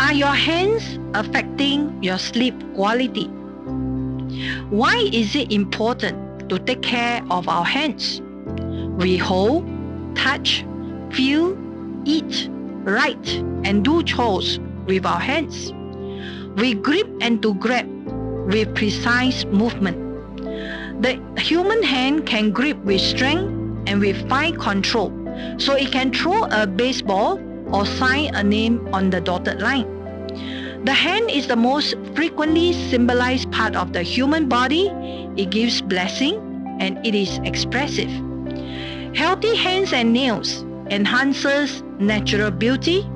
Are your hands affecting your sleep quality? Why is it important to take care of our hands? We hold, touch, feel, eat, write, and do chores with our hands. We grip and to grab with precise movement. The human hand can grip with strength and with fine control, so it can throw a baseball or sign a name on the dotted line. The hand is the most frequently symbolized part of the human body. It gives blessing and it is expressive. Healthy hands and nails enhances natural beauty.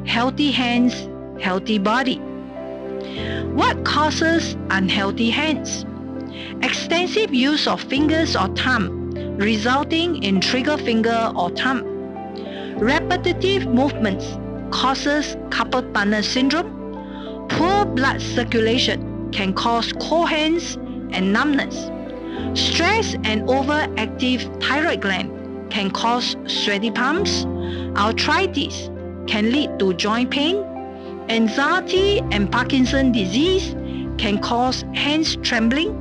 Healthy hands, healthy body. What causes unhealthy hands? Extensive use of fingers or thumb, resulting in trigger finger or thumb. Repetitive movements causes carpal tunnel syndrome. Poor blood circulation can cause cold hands and numbness. Stress and overactive thyroid gland can cause sweaty palms. Arthritis can lead to joint pain. Anxiety and Parkinson's disease can cause hands trembling.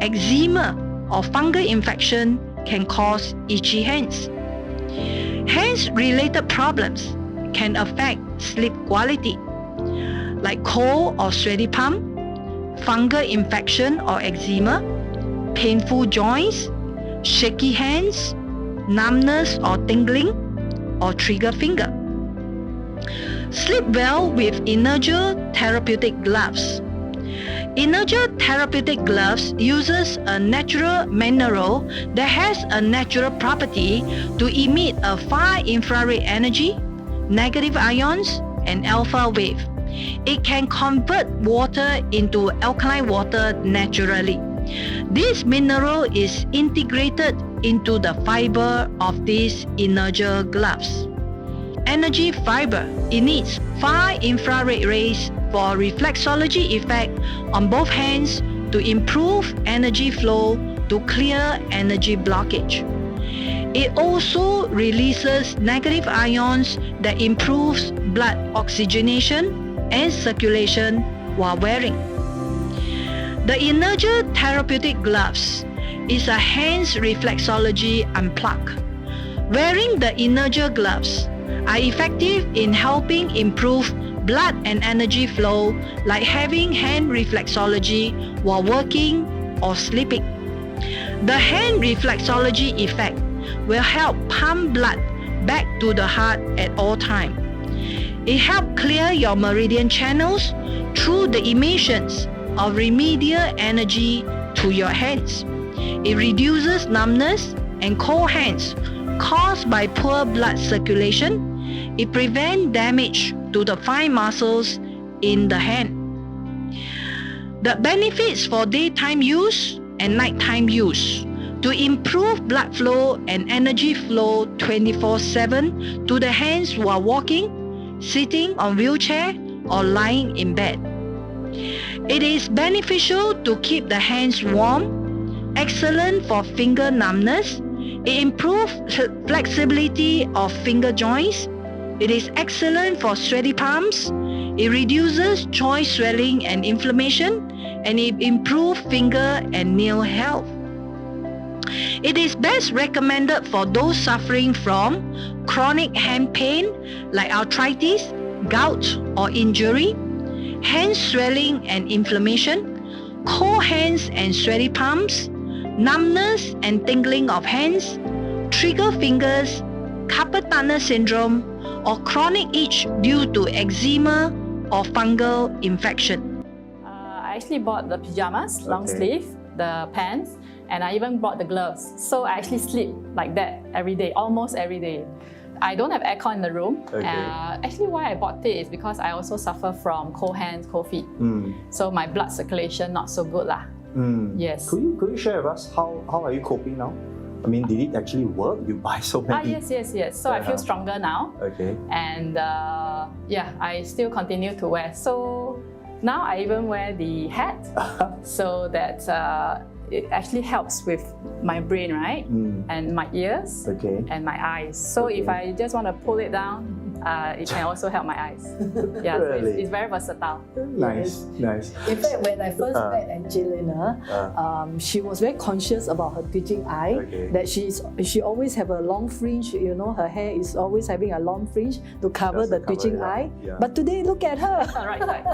Eczema or fungal infection can cause itchy hands. Hands-related problems can affect sleep quality, like cold or sweaty palm, fungal infection or eczema, painful joints, shaky hands, numbness or tingling, or trigger finger. Sleep well with Energer Therapeutic Gloves. Energer Therapeutic Gloves uses a natural mineral that has a natural property to emit a far infrared energy, negative ions, and alpha wave. It can convert water into alkaline water naturally. This mineral is integrated into the fiber of these Energer gloves. Energy fiber emits far infrared rays for reflexology effect on both hands to improve energy flow to clear energy blockage. It also releases negative ions that improves blood oxygenation and circulation while wearing. The Energer Therapeutic Gloves is a hands reflexology unplug. Wearing the Energer gloves are effective in helping improve blood and energy flow, like having hand reflexology while working or sleeping. The hand reflexology effect will help pump blood back to the heart at all times. It helps clear your meridian channels through the emissions of remedial energy to your hands. It reduces numbness and cold hands caused by poor blood circulation. It prevents damage to the fine muscles in the hand. The benefits for daytime use and nighttime use: to improve blood flow and energy flow 24/7 to the hands while walking, sitting on wheelchair, or lying in bed. It is beneficial to keep the hands warm, excellent for finger numbness. It improves flexibility of finger joints. It is excellent for sweaty palms. It reduces joint swelling and inflammation, and it improves finger and nail health. It is best recommended for those suffering from chronic hand pain like arthritis, gout or injury, hand swelling and inflammation, cold hands and sweaty palms, numbness and tingling of hands, trigger fingers, carpal tunnel syndrome, or chronic itch due to eczema or fungal infection. I actually bought the pajamas, long sleeve, the pants, and I even bought the gloves. So I actually sleep like that every day, almost every day. I don't have aircon in the room. Actually, why I bought it is because I also suffer from cold hands, cold feet. So my blood circulation not so good lah. Yes. Could you share with us how are you coping now? I mean, did it actually work? You buy so many? Yes. So I feel stronger now. And yeah, I still continue to wear. So now I even wear the hat so that it actually helps with my brain, right? And my ears and my eyes. So if I just want to pull it down, it can also help my eyes. Yeah, so Really? it's very versatile. Nice, nice. In fact, when I first met Angelina, she was very conscious about her twitching eye. Okay. That she always have a long fringe. You know, her hair is always having a long fringe to cover Just the to cover twitching it up. eye. Yeah. But today, look at her. Right side.